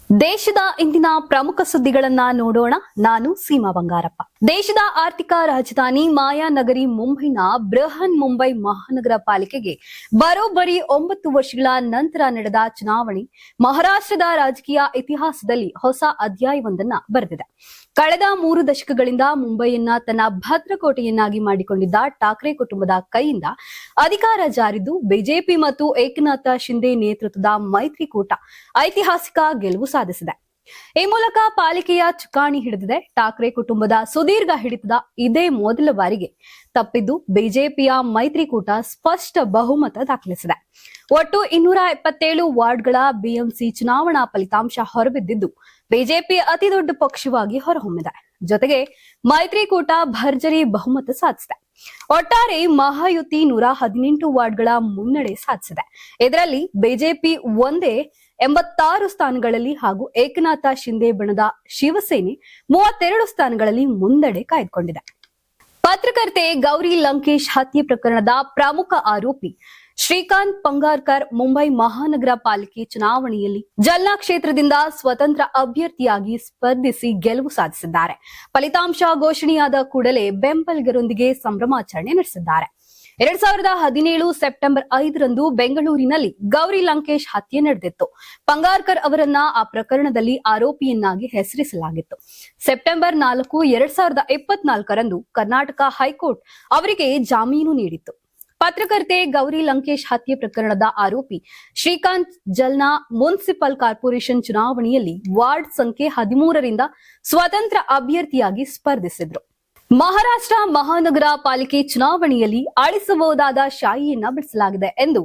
ದೇಶದ ಇಂದಿನ ಪ್ರಮುಖ ಸುದ್ದಿಗಳನ್ನ ನೋಡೋಣ. ನಾನು ಸೀಮಾ ಬಂಗಾರಪ್ಪ. ದೇಶದ ಆರ್ಥಿಕ ರಾಜಧಾನಿ ಮಾಯಾನಗರಿ ಮುಂಬೈನ ಬೃಹನ್ ಮುಂಬೈ ಮಹಾನಗರ ಪಾಲಿಕೆಗೆ ಬರೋಬ್ಬರಿ 9 ವರ್ಷಗಳ ನಂತರ ನಡೆದ ಚುನಾವಣೆ ಮಹಾರಾಷ್ಟ್ರದ ರಾಜಕೀಯ ಇತಿಹಾಸದಲ್ಲಿ ಹೊಸ ಅಧ್ಯಾಯವೊಂದನ್ನ ಬರೆದಿದೆ. ಕಳೆದ 3 ದಶಕಗಳಿಂದ ಮುಂಬೈಯನ್ನ ತನ್ನ ಭದ್ರಕೋಟೆಯನ್ನಾಗಿ ಮಾಡಿಕೊಂಡಿದ್ದ ಠಾಕ್ರೆ ಕುಟುಂಬದ ಕೈಯಿಂದ ಅಧಿಕಾರ ಜಾರಿದ್ದು ಬಿಜೆಪಿ ಮತ್ತು ಏಕನಾಥ ಶಿಂದೆ ನೇತೃತ್ವದ ಮೈತ್ರಿಕೂಟ ಐತಿಹಾಸಿಕ ಗೆಲುವು ಸಾಧಿಸಿದೆ. ಈ ಮೂಲಕ ಪಾಲಿಕೆಯ ಚುಕ್ಕಾಣಿ ಹಿಡಿದಿದೆ. ಠಾಕ್ರೆ ಕುಟುಂಬದ ಸುದೀರ್ಘ ಹಿಡಿತದ ಇದೇ ಮೊದಲ ಬಾರಿಗೆ ತಪ್ಪಿದ್ದು ಬಿಜೆಪಿಯ ಮೈತ್ರಿಕೂಟ ಸ್ಪಷ್ಟ ಬಹುಮತ ದಾಖಲಿಸಿದೆ. ಒಟ್ಟು 277 ವಾರ್ಡ್ಗಳ ಬಿಎಂಸಿ ಚುನಾವಣಾ ಫಲಿತಾಂಶ ಹೊರಬಿದ್ದಿದ್ದು ಬಿಜೆಪಿ ಅತಿ ದೊಡ್ಡ ಪಕ್ಷವಾಗಿ ಹೊರಹೊಮ್ಮಿದೆ. ಜೊತೆಗೆ ಮೈತ್ರಿಕೂಟ ಭರ್ಜರಿ ಬಹುಮತ ಸಾಧಿಸಿದೆ. ಒಟ್ಟಾರೆ ಮಹಾಯುತಿ 118 ವಾರ್ಡ್ಗಳ ಮುನ್ನಡೆ ಸಾಧಿಸಿದೆ. ಇದರಲ್ಲಿ ಬಿಜೆಪಿ ಒಂದೇ 86 ಸ್ಥಾನಗಳಲ್ಲಿ ಹಾಗೂ ಏಕನಾಥ ಶಿಂದೆ ಬಣದ ಶಿವಸೇನೆ 32 ಸ್ಥಾನಗಳಲ್ಲಿ ಮುನ್ನಡೆ ಕಾಯ್ದುಕೊಂಡಿದೆ. ಪತ್ರಕರ್ತೆ ಗೌರಿ ಲಂಕೇಶ್ ಹತ್ಯೆ ಪ್ರಕರಣದ ಪ್ರಮುಖ ಆರೋಪಿ ಶ್ರೀಕಾಂತ್ ಪಂಗಾರ್ಕರ್ ಮುಂಬೈ ಮಹಾನಗರ ಪಾಲಿಕೆ ಚುನಾವಣೆಯಲ್ಲಿ ಜಲ್ನಾ ಕ್ಷೇತ್ರದಿಂದ ಸ್ವತಂತ್ರ ಅಭ್ಯರ್ಥಿಯಾಗಿ ಸ್ಪರ್ಧಿಸಿ ಗೆಲುವು ಸಾಧಿಸಿದ್ದಾರೆ. ಫಲಿತಾಂಶ ಘೋಷಣೆಯಾದ ಕೂಡಲೇ ಬೆಂಬಲಿಗರೊಂದಿಗೆ ಸಂಭ್ರಮಾಚರಣೆ ನಡೆಸಿದ್ದಾರೆ. 2017 ಸೆಪ್ಟೆಂಬರ್ 5ರಂದು ಬೆಂಗಳೂರಿನಲ್ಲಿ ಗೌರಿ ಲಂಕೇಶ್ ಹತ್ಯೆ ನಡೆದಿತ್ತು. ಪಂಗಾರ್ಕರ್ ಅವರನ್ನ ಆ ಪ್ರಕರಣದಲ್ಲಿ ಆರೋಪಿಯನ್ನಾಗಿ ಹೆಸರಿಸಲಾಗಿತ್ತು. ಸೆಪ್ಟೆಂಬರ್ 4, 2024ರಂದು ಕರ್ನಾಟಕ ಹೈಕೋರ್ಟ್ ಅವರಿಗೆ ಜಾಮೀನು ನೀಡಿತ್ತು. ಪತ್ರಕರ್ತೆ ಗೌರಿ ಲಂಕೇಶ್ ಹತ್ಯೆ ಪ್ರಕರಣದ ಆರೋಪಿ ಶ್ರೀಕಾಂತ್ ಜಲ್ನಾ ಮುನ್ಸಿಪಲ್ ಕಾರ್ಪೊರೇಷನ್ ಚುನಾವಣೆಯಲ್ಲಿ ವಾರ್ಡ್ ಸಂಖ್ಯೆ 13ರಿಂದ ಸ್ವತಂತ್ರ ಅಭ್ಯರ್ಥಿಯಾಗಿ ಸ್ಪರ್ಧಿಸಿದ್ರು. ಮಹಾರಾಷ್ಟ್ರ ಮಹಾನಗರ ಪಾಲಿಕೆ ಚುನಾವಣೆಯಲ್ಲಿ ಅಳಿಸಬಹುದಾದ ಶಾಯಿಯನ್ನ ಬಿಡಿಸಲಾಗಿದೆ ಎಂದು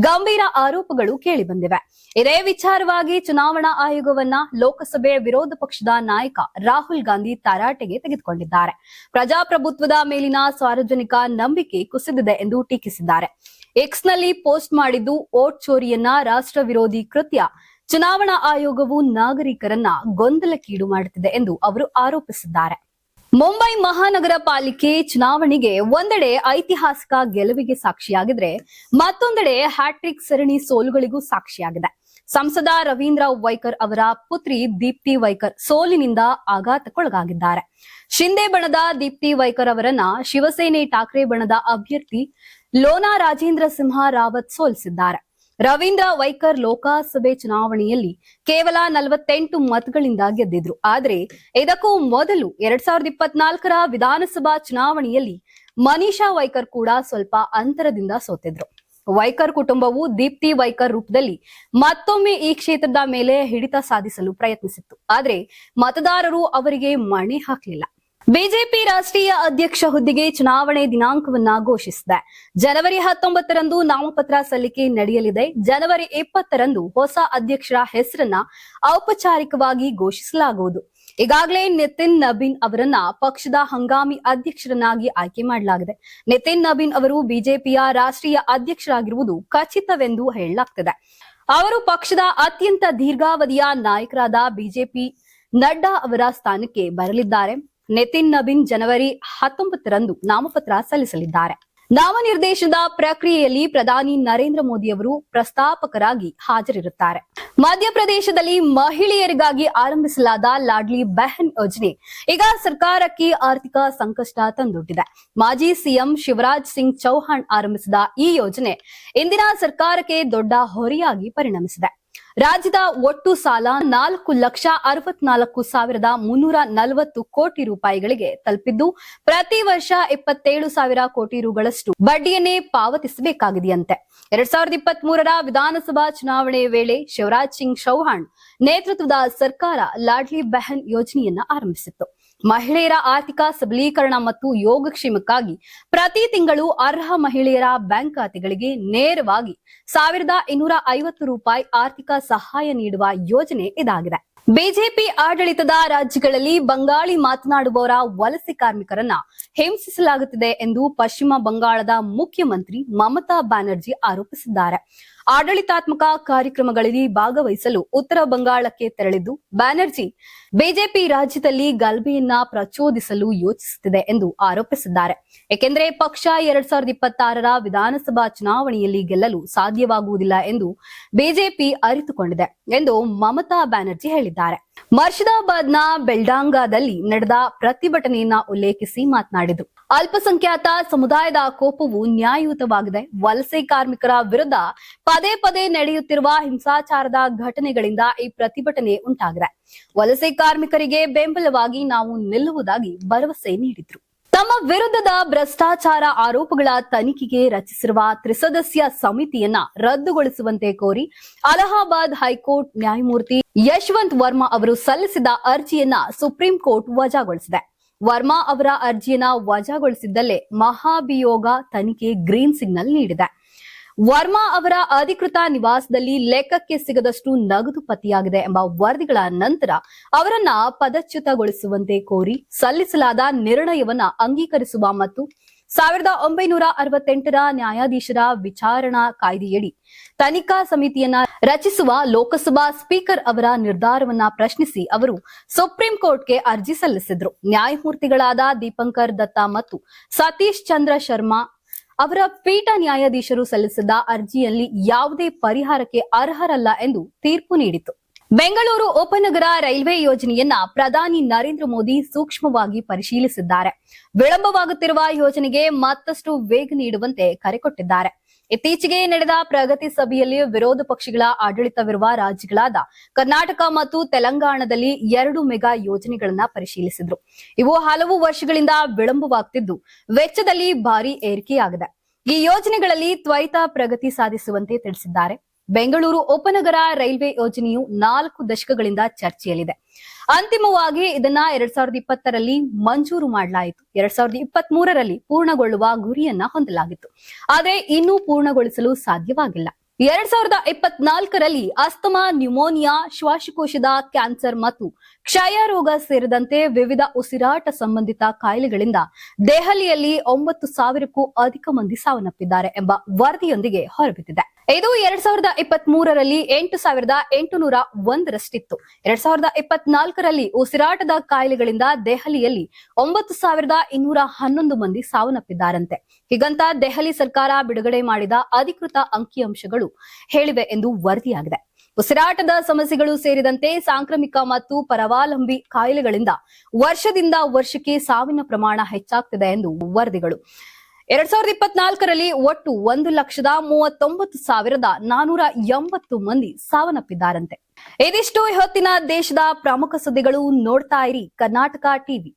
ಗಂಭೀರ ಆರೋಪಗಳು ಕೇಳಿಬಂದಿವೆ. ಇದೇ ವಿಚಾರವಾಗಿ ಚುನಾವಣಾ ಆಯೋಗವನ್ನ ಲೋಕಸಭೆ ವಿರೋಧ ಪಕ್ಷದ ನಾಯಕ ರಾಹುಲ್ ಗಾಂಧಿ ತರಾಟೆಗೆ ತೆಗೆದುಕೊಂಡಿದ್ದಾರೆ. ಪ್ರಜಾಪ್ರಭುತ್ವದ ಮೇಲಿನ ಸಾರ್ವಜನಿಕ ನಂಬಿಕೆ ಕುಸಿದಿದೆ ಎಂದು ಟೀಕಿಸಿದ್ದಾರೆ. ಎಕ್ಸ್ನಲ್ಲಿ ಪೋಸ್ಟ್ ಮಾಡಿದ್ದು ವೋಟ್ ಚೋರಿಯನ್ನ ರಾಷ್ಟ್ರ ವಿರೋಧಿ ಕೃತ್ಯ, ಚುನಾವಣಾ ಆಯೋಗವು ನಾಗರಿಕರನ್ನ ಗೊಂದಲಕ್ಕೀಡು ಮಾಡುತ್ತಿದೆ ಎಂದು ಅವರು ಆರೋಪಿಸಿದ್ದಾರೆ. ಮುಂಬೈ ಮಹಾನಗರ ಪಾಲಿಕೆ ಚುನಾವಣೆಗೆ ಒಂದೆಡೆ ಐತಿಹಾಸಿಕ ಗೆಲುವಿಗೆ ಸಾಕ್ಷಿಯಾಗಿದ್ರೆ ಮತ್ತೊಂದೆಡೆ ಹ್ಯಾಟ್ರಿಕ್ ಸರಣಿ ಸೋಲುಗಳಿಗೂ ಸಾಕ್ಷಿಯಾಗಿದೆ. ಸಂಸದ ರವೀಂದ್ರ ವೈಕರ್ ಅವರ ಪುತ್ರಿ ದೀಪ್ತಿ ವೈಕರ್ ಸೋಲಿನಿಂದ ಆಘಾತಕ್ಕೊಳಗಾಗಿದ್ದಾರೆ. ಶಿಂದೆ ಬಣದ ದೀಪ್ತಿ ವೈಕರ್ ಅವರನ್ನ ಶಿವಸೇನೆ ಠಾಕ್ರೆ ಬಣದ ಅಭ್ಯರ್ಥಿ ಲೋನಾ ರಾಜೇಂದ್ರ ಸಿಂಹ ರಾವತ್ ಸೋಲಿಸಿದ್ದಾರೆ. ರವೀಂದ್ರ ವೈಕರ್ ಲೋಕಸಭೆ ಚುನಾವಣೆಯಲ್ಲಿ ಕೇವಲ 48 ಮತಗಳಿಂದ ಗೆದ್ದಿದ್ರು. ಆದರೆ ಇದಕ್ಕೂ ಮೊದಲು 2024ರ ವಿಧಾನಸಭಾ ಚುನಾವಣೆಯಲ್ಲಿ ಮನೀಷಾ ವೈಕರ್ ಕೂಡ ಸ್ವಲ್ಪ ಅಂತರದಿಂದ ಸೋತಿದ್ರು. ವೈಕರ್ ಕುಟುಂಬವು ದೀಪ್ತಿ ವೈಕರ್ ರೂಪದಲ್ಲಿ ಮತ್ತೊಮ್ಮೆ ಈ ಕ್ಷೇತ್ರದ ಮೇಲೆ ಹಿಡಿತ ಸಾಧಿಸಲು ಪ್ರಯತ್ನಿಸಿತ್ತು. ಆದರೆ ಮತದಾರರು ಅವರಿಗೆ ಮಣೆ ಹಾಕಲಿಲ್ಲ. ಬಿಜೆಪಿ ರಾಷ್ಟ್ರೀಯ ಅಧ್ಯಕ್ಷ ಹುದ್ದೆಗೆ ಚುನಾವಣೆ ದಿನಾಂಕವನ್ನ ಘೋಷಿಸಿದೆ. ಜನವರಿ 19ರಂದು ನಾಮಪತ್ರ ಸಲ್ಲಿಕೆ ನಡೆಯಲಿದೆ. ಜನವರಿ 20ರಂದು ಹೊಸ ಅಧ್ಯಕ್ಷರ ಹೆಸರನ್ನ ಔಪಚಾರಿಕವಾಗಿ ಘೋಷಿಸಲಾಗುವುದು. ಈಗಾಗಲೇ ನಿತಿನ್ ನಬೀನ್ ಅವರನ್ನ ಪಕ್ಷದ ಹಂಗಾಮಿ ಅಧ್ಯಕ್ಷರನ್ನಾಗಿ ಆಯ್ಕೆ ಮಾಡಲಾಗಿದೆ. ನಿತಿನ್ ನಬೀನ್ ಅವರು ಬಿಜೆಪಿಯ ರಾಷ್ಟ್ರೀಯ ಅಧ್ಯಕ್ಷರಾಗಿರುವುದು ಖಚಿತವೆಂದು ಹೇಳಲಾಗ್ತಿದೆ. ಅವರು ಪಕ್ಷದ ಅತ್ಯಂತ ದೀರ್ಘಾವಧಿಯ ನಾಯಕರಾದ ಬಿಜೆಪಿ ನಡ್ಡಾ ಅವರ ಸ್ಥಾನಕ್ಕೆ ಬರಲಿದ್ದಾರೆ. ನಿತಿನ್ ನಬೀನ್ ಜನವರಿ 19ರಂದು ನಾಮಪತ್ರ ಸಲ್ಲಿಸಲಿದ್ದಾರೆ. ನಾಮನಿರ್ದೇಶನದ ಪ್ರಕ್ರಿಯೆಯಲ್ಲಿ ಪ್ರಧಾನಿ ನರೇಂದ್ರ ಮೋದಿ ಅವರು ಪ್ರಸ್ತಾಪಕರಾಗಿ ಹಾಜರಿರುತ್ತಾರೆ. ಮಧ್ಯಪ್ರದೇಶದಲ್ಲಿ ಮಹಿಳೆಯರಿಗಾಗಿ ಆರಂಭಿಸಲಾದ ಲಾಡ್ಲಿ ಬೆಹನ್ ಯೋಜನೆ ಈಗ ಸರ್ಕಾರಕ್ಕೆ ಆರ್ಥಿಕ ಸಂಕಷ್ಟ ತಂದೊಡ್ಡಿದೆ. ಮಾಜಿ ಸಿಎಂ ಶಿವರಾಜ್ ಸಿಂಗ್ ಚೌಹಾಣ್ ಆರಂಭಿಸಿದ ಈ ಯೋಜನೆ ಇಂದಿನ ಸರ್ಕಾರಕ್ಕೆ ದೊಡ್ಡ ಹೊರೆಯಾಗಿ ಪರಿಣಮಿಸಿದೆ. ರಾಜ್ಯದ ಒಟ್ಟು ಸಾಲ 4,64,340 ಕೋಟಿ ರೂಪಾಯಿಗಳಿಗೆ ತಲುಪಿದ್ದು ಪ್ರತಿ ವರ್ಷ 27,000 ಕೋಟಿ ರುಗಳಷ್ಟು ಬಡ್ಡಿಯನ್ನೇ ಪಾವತಿಸಬೇಕಾಗಿದೆಯಂತೆ. 2023ರ ವಿಧಾನಸಭಾ ಚುನಾವಣೆ ವೇಳೆ ಶಿವರಾಜ್ ಸಿಂಗ್ ಚೌಹಾಣ್ ನೇತೃತ್ವದ ಸರ್ಕಾರ ಲಾಡ್ಲಿ ಬೆಹನ್ ಯೋಜನೆಯನ್ನ ಆರಂಭಿಸಿತ್ತು. ಮಹಿಳೆಯರ ಆರ್ಥಿಕ ಸಬಲೀಕರಣ ಮತ್ತು ಯೋಗಕ್ಷೇಮಕ್ಕಾಗಿ ಪ್ರತಿ ತಿಂಗಳು ಅರ್ಹ ಮಹಿಳೆಯರ ಬ್ಯಾಂಕ್ ಖಾತೆಗಳಿಗೆ ನೇರವಾಗಿ 1,250 ರೂಪಾಯಿ ಆರ್ಥಿಕ ಸಹಾಯ ನೀಡುವ ಯೋಜನೆ ಇದಾಗಿದೆ. ಬಿಜೆಪಿ ಆಡಳಿತದ ರಾಜ್ಯಗಳಲ್ಲಿ ಬಂಗಾಳಿ ಮಾತನಾಡುವವರ ವಲಸೆ ಕಾರ್ಮಿಕರನ್ನ ಹಿಂಸಿಸಲಾಗುತ್ತಿದೆ ಎಂದು ಪಶ್ಚಿಮ ಬಂಗಾಳದ ಮುಖ್ಯಮಂತ್ರಿ ಮಮತಾ ಬ್ಯಾನರ್ಜಿ ಆರೋಪಿಸಿದ್ದಾರೆ. ಆಡಳಿತಾತ್ಮಕ ಕಾರ್ಯಕ್ರಮಗಳಲ್ಲಿ ಭಾಗವಹಿಸಲು ಉತ್ತರ ಬಂಗಾಳಕ್ಕೆ ತೆರಳಿದ್ದು ಬ್ಯಾನರ್ಜಿ ಬಿಜೆಪಿ ರಾಜ್ಯದಲ್ಲಿ ಗಲಭೆಯನ್ನ ಪ್ರಚೋದಿಸಲು ಯೋಚಿಸುತ್ತಿದೆ ಎಂದು ಆರೋಪಿಸಿದ್ದಾರೆ. ಏಕೆಂದರೆ ಪಕ್ಷ 2026ರ ವಿಧಾನಸಭಾ ಚುನಾವಣೆಯಲ್ಲಿ ಗೆಲ್ಲಲು ಸಾಧ್ಯವಾಗುವುದಿಲ್ಲ ಎಂದು ಬಿಜೆಪಿ ಅರಿತುಕೊಂಡಿದೆ ಎಂದು ಮಮತಾ ಬ್ಯಾನರ್ಜಿ ಹೇಳಿದ್ದಾರೆ. ಮರ್ಷಿದಾಬಾದ್ನ ಬೆಲ್ಡಾಂಗಾದಲ್ಲಿ ನಡೆದ ಪ್ರತಿಭಟನೆಯನ್ನ ಉಲ್ಲೇಖಿಸಿ ಮಾತನಾಡಿದರು. ಅಲ್ಪಸಂಖ್ಯಾತ ಸಮುದಾಯದ ಕೋಪವು ನ್ಯಾಯಯುತವಾಗಿದೆ. ವಲಸೆ ಕಾರ್ಮಿಕರ ವಿರುದ್ಧ ಪದೇ ಪದೇ ನಡೆಯುತ್ತಿರುವ ಹಿಂಸಾಚಾರದ ಘಟನೆಗಳಿಂದ ಈ ಪ್ರತಿಭಟನೆ ಉಂಟಾಗಿದೆ. ವಲಸೆ ಕಾರ್ಮಿಕರಿಗೆ ಬೆಂಬಲವಾಗಿ ನಾವು ನಿಲ್ಲುವುದಾಗಿ ಭರವಸೆ ನೀಡಿದ್ರು. ತಮ್ಮ ವಿರುದ್ಧದ ಭ್ರಷ್ಟಾಚಾರ ಆರೋಪಗಳ ತನಿಖೆಗೆ ರಚಿಸಿರುವ ತ್ರಿಸದಸ್ಯ ಸಮಿತಿಯನ್ನ ರದ್ದುಗೊಳಿಸುವಂತೆ ಕೋರಿ ಅಲಹಾಬಾದ್ ಹೈಕೋರ್ಟ್ ನ್ಯಾಯಮೂರ್ತಿ ಯಶವಂತ್ ವರ್ಮಾ ಅವರು ಸಲ್ಲಿಸಿದ ಅರ್ಜಿಯನ್ನ ಸುಪ್ರೀಂ ಕೋರ್ಟ್ ವಜಾಗೊಳಿಸಿದೆ. ವರ್ಮಾ ಅವರ ಅರ್ಜಿಯನ್ನ ವಜಾಗೊಳಿಸಿದ್ದಲ್ಲೇ ಮಹಾಭಿಯೋಗ ತನಿಖೆ ಗ್ರೀನ್ ಸಿಗ್ನಲ್ ನೀಡಿದೆ. ವರ್ಮಾ ಅವರ ಅಧಿಕೃತ ನಿವಾಸದಲ್ಲಿ ಲೆಕ್ಕಕ್ಕೆ ಸಿಗದಷ್ಟು ನಗದು ಪತ್ತೆಯಾಗಿದೆ ಎಂಬ ವರದಿಗಳ ನಂತರ ಅವರನ್ನ ಪದಚ್ಯುತಗೊಳಿಸುವಂತೆ ಕೋರಿ ಸಲ್ಲಿಸಲಾದ ನಿರ್ಣಯವನ್ನ ಅಂಗೀಕರಿಸುವ ಮತ್ತು 1968ರ ನ್ಯಾಯಾಧೀಶರ ವಿಚಾರಣಾ ಕಾಯ್ದೆಯಡಿ ತನಿಖಾ ಸಮಿತಿಯನ್ನ ರಚಿಸುವ ಲೋಕಸಭಾ ಸ್ಪೀಕರ್ ಅವರ ನಿರ್ಧಾರವನ್ನ ಪ್ರಶ್ನಿಸಿ ಅವರು ಸುಪ್ರೀಂ ಕೋರ್ಟ್ಗೆ ಅರ್ಜಿ ಸಲ್ಲಿಸಿದ್ರು. ನ್ಯಾಯಮೂರ್ತಿಗಳಾದ ದೀಪಂಕರ್ ದತ್ತಾ ಮತ್ತು ಸತೀಶ್ ಚಂದ್ರ ಶರ್ಮಾ ಅವರ ಪೀಠ ನ್ಯಾಯಾಧೀಶರು ಸಲ್ಲಿಸಿದ ಅರ್ಜಿಯಲ್ಲಿ ಯಾವುದೇ ಪರಿಹಾರಕ್ಕೆ ಅರ್ಹರಲ್ಲ ಎಂದು ತೀರ್ಪು ನೀಡಿತು. ಬೆಂಗಳೂರು ಉಪನಗರ ರೈಲ್ವೆ ಯೋಜನೆಯನ್ನ ಪ್ರಧಾನಿ ನರೇಂದ್ರ ಮೋದಿ ಸೂಕ್ಷ್ಮವಾಗಿ ಪರಿಶೀಲಿಸಿದ್ದಾರೆ. ವಿಳಂಬವಾಗುತ್ತಿರುವ ಯೋಜನೆಗೆ ಮತ್ತಷ್ಟು ವೇಗ ನೀಡುವಂತೆ ಕರೆ ಕೊಟ್ಟಿದ್ದಾರೆ. ಇತ್ತೀಚೆಗೆ ನಡೆದ ಪ್ರಗತಿ ಸಭೆಯಲ್ಲಿ ವಿರೋಧ ಪಕ್ಷಗಳ ಆಡಳಿತವಿರುವ ರಾಜ್ಯಗಳಾದ ಕರ್ನಾಟಕ ಮತ್ತು ತೆಲಂಗಾಣದಲ್ಲಿ 2 ಮೆಗಾ ಯೋಜನೆಗಳನ್ನ ಪರಿಶೀಲಿಸಿದ್ರು. ಇವು ಹಲವು ವರ್ಷಗಳಿಂದ ವಿಳಂಬವಾಗುತ್ತಿದ್ದು ವೆಚ್ಚದಲ್ಲಿ ಭಾರಿ ಏರಿಕೆಯಾಗಿದೆ. ಈ ಯೋಜನೆಗಳಲ್ಲಿ ತ್ವರಿತ ಪ್ರಗತಿ ಸಾಧಿಸುವಂತೆ ತಿಳಿಸಿದ್ದಾರೆ. ಬೆಂಗಳೂರು ಉಪನಗರ ರೈಲ್ವೆ ಯೋಜನೆಯು 4 ದಶಕಗಳಿಂದ ಚರ್ಚೆಯಲ್ಲಿದೆ. ಅಂತಿಮವಾಗಿ ಇದನ್ನ 2020ರಲ್ಲಿ ಮಂಜೂರು ಮಾಡಲಾಯಿತು. 2023ರಲ್ಲಿ ಪೂರ್ಣಗೊಳ್ಳುವ ಗುರಿಯನ್ನ ಹೊಂದಲಾಗಿತ್ತು. ಆದರೆ ಇನ್ನೂ ಪೂರ್ಣಗೊಳಿಸಲು ಸಾಧ್ಯವಾಗಿಲ್ಲ. 2024ರಲ್ಲಿ ಅಸ್ತಮಾ, ನ್ಯೂಮೋನಿಯಾ, ಶ್ವಾಸಕೋಶದ ಕ್ಯಾನ್ಸರ್ ಮತ್ತು ಕ್ಷಯ ರೋಗ ಸೇರಿದಂತೆ ವಿವಿಧ ಉಸಿರಾಟ ಸಂಬಂಧಿತ ಕಾಯಿಲೆಗಳಿಂದ ದೆಹಲಿಯಲ್ಲಿ 9,000ಕ್ಕೂ ಅಧಿಕ ಮಂದಿ ಸಾವನ್ನಪ್ಪಿದ್ದಾರೆ ಎಂಬ ವರದಿಯೊಂದಿಗೆ ಹೊರಬಿದ್ದಿದೆ. ಇದು 2023ರಲ್ಲಿ 8,801ರಷ್ಟಿತ್ತು. 2024ರಲ್ಲಿ ಉಸಿರಾಟದ ಕಾಯಿಲೆಗಳಿಂದ ದೆಹಲಿಯಲ್ಲಿ 9,211 ಮಂದಿ ಸಾವನ್ನಪ್ಪಿದ್ದಾರಂತೆ. ಹೀಗಂತ ದೆಹಲಿ ಸರ್ಕಾರ ಬಿಡುಗಡೆ ಮಾಡಿದ ಅಧಿಕೃತ ಅಂಕಿಅಂಶಗಳು ಹೇಳಿವೆ ಎಂದು ವರದಿಯಾಗಿದೆ. ಉಸಿರಾಟದ ಸಮಸ್ಯೆಗಳು ಸೇರಿದಂತೆ ಸಾಂಕ್ರಾಮಿಕ ಮತ್ತು ಪರಾವಲಂಬಿ ಕಾಯಿಲೆಗಳಿಂದ ವರ್ಷದಿಂದ ವರ್ಷಕ್ಕೆ ಸಾವಿನ ಪ್ರಮಾಣ ಹೆಚ್ಚಾಗ್ತಿದೆ ಎಂದು ವರದಿಗಳು. 2024ರಲ್ಲಿ ಒಟ್ಟು 1,39,480 ಮಂದಿ ಸಾವನ್ನಪ್ಪಿದ್ದಾರಂತೆ. ಇದಿಷ್ಟು ಹೊತ್ತಿನ ದೇಶದ ಪ್ರಮುಖ ಸುದ್ದಿಗಳು. ನೋಡ್ತಾ ಇರಿ ಕರ್ನಾಟಕ ಟಿವಿ.